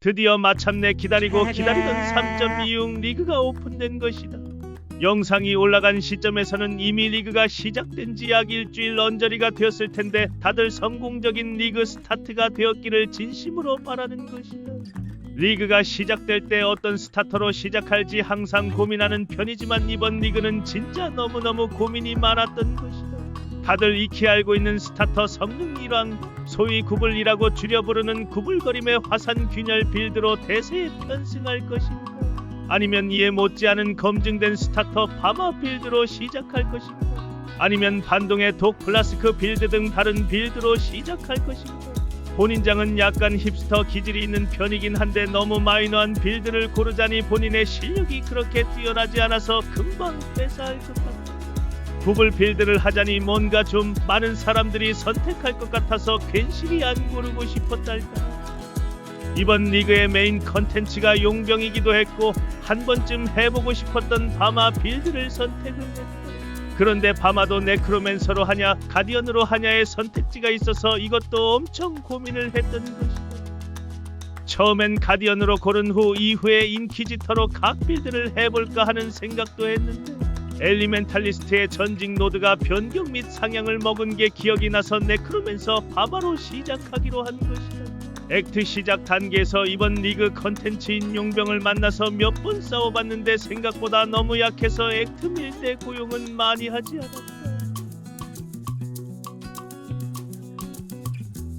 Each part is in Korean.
드디어 마침내 기다리던 3.26 리그가 오픈된 것이다. 영상이 올라간 시점에서는 이미 리그가 시작된 지 약 일주일 언저리가 되었을 텐데 다들 성공적인 리그 스타트가 되었기를 진심으로 바라는 것이다. 리그가 시작될 때 어떤 스타터로 시작할지 항상 고민하는 편이지만 이번 리그는 진짜 너무너무 고민이 많았던 것이다. 다들 익히 알고 있는 스타터 성능 1왕, 소위 구불이라고 줄여 부르는 구불거림의 화산 균열 빌드로 대세에 편승할 것인가, 아니면 이에 못지않은 검증된 스타터 파마 빌드로 시작할 것인가, 아니면 반동의 독 플라스크 빌드 등 다른 빌드로 시작할 것인가. 본인장은 약간 힙스터 기질이 있는 편이긴 한데 너무 마이너한 빌드를 고르자니 본인의 실력이 그렇게 뛰어나지 않아서 금방 패스할 것 같다. 구불 빌드를 하자니 뭔가 좀 많은 사람들이 선택할 것 같아서 괜시리 안 고르고 싶었달까. 이번 리그의 메인 컨텐츠가 용병이기도 했고 한 번쯤 해보고 싶었던 바마 빌드를 선택을 했다. 그런데 바마도 네크로맨서로 하냐 가디언으로 하냐의 선택지가 있어서 이것도 엄청 고민을 했던 것이다. 처음엔 가디언으로 고른 후 이후에 인퀴지터로 각 빌드를 해볼까 하는 생각도 했는데 엘리멘탈리스트의 전직 노드가 변경 및 상향을 먹은 게 기억이 나서 네크로맨서 바마로 시작하기로 한 것이다. 액트 시작 단계에서 이번 리그 컨텐츠인 용병을 만나서 몇 번 싸워봤는데 생각보다 너무 약해서 액트 밀 때 고용은 많이 하지 않았다.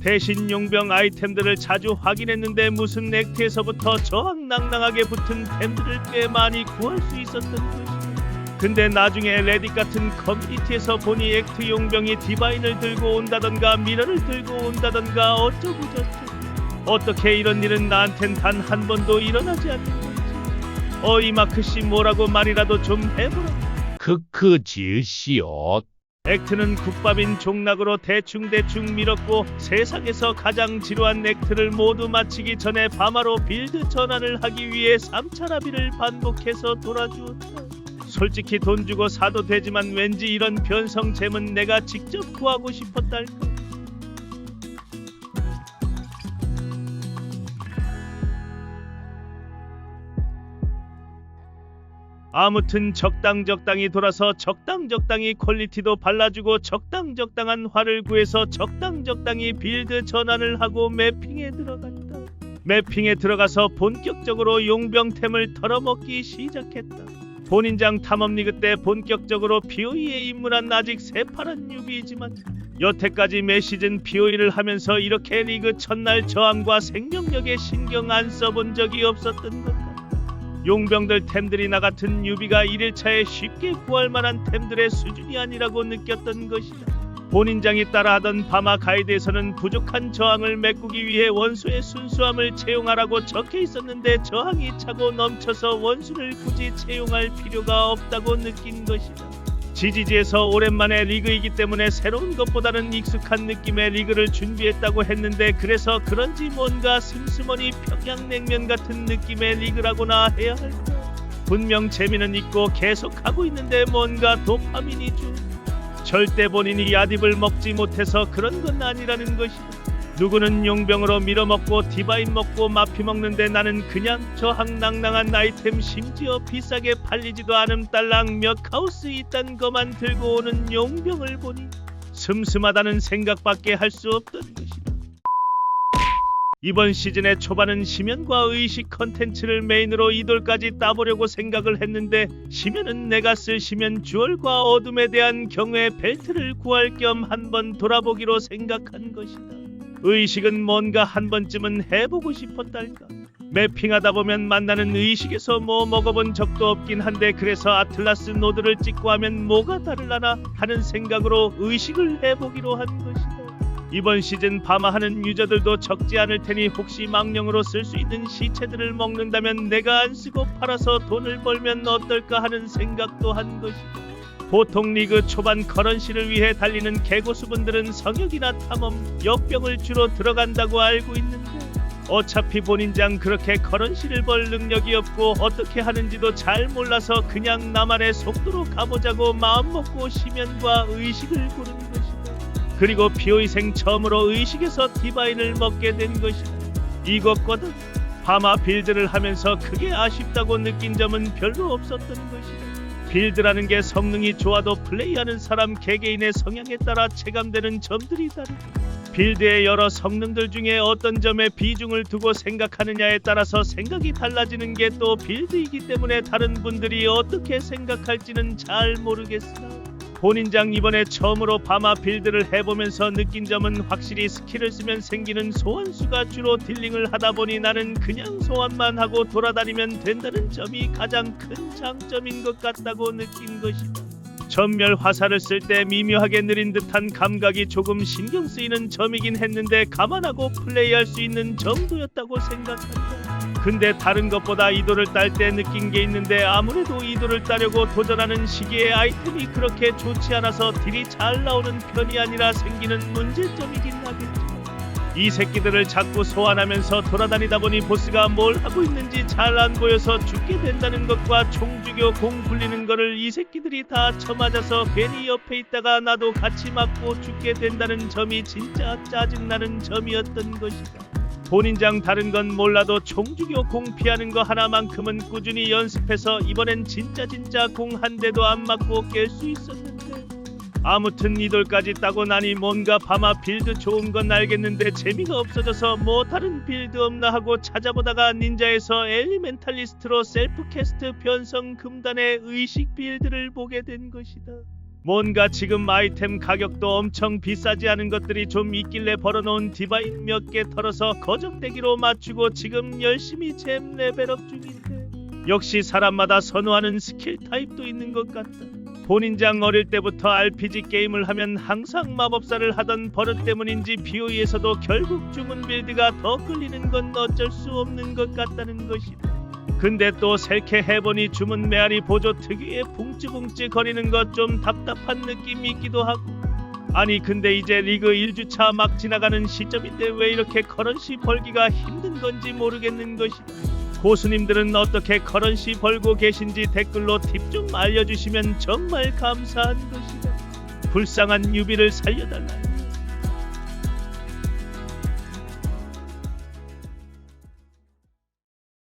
대신 용병 아이템들을 자주 확인했는데 무슨 액트에서부터 저항낭낭하게 붙은 템들을 꽤 많이 구할 수 있었던 것이다. 근데 나중에 레딧 같은 커뮤니티에서 보니 액트 용병이 디바인을 들고 온다던가 미러를 들고 온다던가 어쩌고저쩌고. 어떻게 이런 일은 나한텐 단 한 번도 일어나지 않는 건지. 이마크씨 뭐라고 말이라도 좀 해보라. 크크 지으시오. 액트는 국밥인 종락으로 대충 밀었고 세상에서 가장 지루한 액트를 모두 마치기 전에 바마로 빌드 전환을 하기 위해 3차 라비를 반복해서 돌아주었다. 솔직히 돈 주고 사도 되지만 왠지 이런 변성잼은 내가 직접 구하고 싶었달까. 아무튼 적당히 돌아서 적당히 퀄리티도 발라주고 적당한 활을 구해서 적당히 빌드 전환을 하고 매핑에 들어갔다. 매핑에 들어가서 본격적으로 용병템을 털어먹기 시작했다. 본인장 탐험리그 때 본격적으로 POE에 입문한 아직 새파란 뉴비이지만 여태까지 매 시즌 POE를 하면서 이렇게 리그 첫날 저항과 생명력에 신경 안 써본 적이 없었던 것 같다. 용병들 템들이 나 같은 뉴비가 1일차에 쉽게 구할 만한 템들의 수준이 아니라고 느꼈던 것이다. 본인장이 따라하던 바마 가이드에서는 부족한 저항을 메꾸기 위해 원수의 순수함을 채용하라고 적혀 있었는데 저항이 차고 넘쳐서 원수를 굳이 채용할 필요가 없다고 느낀 것이다. GGG에서 오랜만에 리그이기 때문에 새로운 것보다는 익숙한 느낌의 리그를 준비했다고 했는데 그래서 그런지 뭔가 슴슴하니 평양냉면 같은 느낌의 리그라고나 해야 할까. 분명 재미는 있고 계속 하고 있는데 뭔가 도파민이 좀. 절대 본인이 야딥을 먹지 못해서 그런 건 아니라는 것이다. 누구는 용병으로 밀어먹고 디바인 먹고 마피 먹는데 나는 그냥 저항낭낭한 아이템 심지어 비싸게 팔리지도 않은 딸랑 몇 하우스 있단 것만 들고 오는 용병을 보니 슴슴하다는 생각밖에 할 수 없던 것이다. 이번 시즌의 초반은 심연과 의식 컨텐츠를 메인으로 이돌까지 따보려고 생각을 했는데 심연은 내가 쓸 심연 주얼과 어둠에 대한 경우에 벨트를 구할 겸 한번 돌아보기로 생각한 것이다. 의식은 뭔가 한 번쯤은 해보고 싶었달까. 매핑하다 보면 만나는 의식에서 뭐 먹어본 적도 없긴 한데 그래서 아틀라스 노드를 찍고 하면 뭐가 다를라나 하는 생각으로 의식을 해보기로 한 것이다. 이번 시즌 바마하는 유저들도 적지 않을 테니 혹시 망령으로 쓸 수 있는 시체들을 먹는다면 내가 안 쓰고 팔아서 돈을 벌면 어떨까 하는 생각도 한 것이다. 보통 리그 초반 커런시를 위해 달리는 개고수분들은 성역이나 탐험, 역병을 주로 들어간다고 알고 있는데 어차피 본인장 그렇게 커런시를 벌 능력이 없고 어떻게 하는지도 잘 몰라서 그냥 나만의 속도로 가보자고 마음먹고 심연과 의식을 고른 것이다. 그리고 POE생 처음으로 의식에서 디바인을 먹게 된 것이다. 이것과는 파마 빌드를 하면서 크게 아쉽다고 느낀 점은 별로 없었던 것이다. 빌드라는 게 성능이 좋아도 플레이하는 사람 개개인의 성향에 따라 체감되는 점들이 다르다. 빌드의 여러 성능들 중에 어떤 점에 비중을 두고 생각하느냐에 따라서 생각이 달라지는 게 또 빌드이기 때문에 다른 분들이 어떻게 생각할지는 잘 모르겠으나 본인장 이번에 처음으로 파마 빌드를 해보면서 느낀 점은 확실히 스킬을 쓰면 생기는 소환수가 주로 딜링을 하다 보니 나는 그냥 소환만 하고 돌아다니면 된다는 점이 가장 큰 장점인 것 같다고 느낀 것이다. 전멸 화살을 쓸 때 미묘하게 느린 듯한 감각이 조금 신경 쓰이는 점이긴 했는데 감안하고 플레이할 수 있는 정도였다고 생각한다. 근데 다른 것보다 이도를 딸 때 느낀 게 있는데 아무래도 이도를 따려고 도전하는 시기에 아이템이 그렇게 좋지 않아서 딜이 잘 나오는 편이 아니라 생기는 문제점이긴 하겠지. 이 새끼들을 자꾸 소환하면서 돌아다니다 보니 보스가 뭘 하고 있는지 잘 안 보여서 죽게 된다는 것과 총주교 공 굴리는 거를 이 새끼들이 다 쳐맞아서 괜히 옆에 있다가 나도 같이 맞고 죽게 된다는 점이 진짜 짜증나는 점이었던 것이다. 본인장 다른 건 몰라도 총주교 공 피하는 거 하나만큼은 꾸준히 연습해서 이번엔 진짜 공 한 대도 안 맞고 깰 수 있었는데 아무튼 이돌까지 따고 나니 뭔가 파마 빌드 좋은 건 알겠는데 재미가 없어져서 뭐 다른 빌드 없나 하고 찾아보다가 닌자에서 엘리멘탈리스트로 셀프 캐스트 변성 금단의 의식 빌드를 보게 된 것이다. 뭔가 지금 아이템 가격도 엄청 비싸지 않은 것들이 좀 있길래 벌어놓은 디바인 몇 개 털어서 거적대기로 맞추고 지금 열심히 잼 레벨업 중인데 역시 사람마다 선호하는 스킬 타입도 있는 것 같다. 본인장 어릴 때부터 RPG 게임을 하면 항상 마법사를 하던 버릇 때문인지 PoE에서도 결국 주문 빌드가 더 끌리는 건 어쩔 수 없는 것 같다는 것이다. 근데 또 셀케 해보니 주문 메아리 보조 특유의 붕ጭ붕ጭ 거리는 것 좀 답답한 느낌이 있기도 하고 아니 근데 이제 리그 1주차 막 지나가는 시점인데 왜 이렇게 커런시 벌기가 힘든 건지 모르겠는 것이다. 고수님들은 어떻게 커런시 벌고 계신지 댓글로 팁 좀 알려주시면 정말 감사한 것이다. 불쌍한 유비를 살려달라.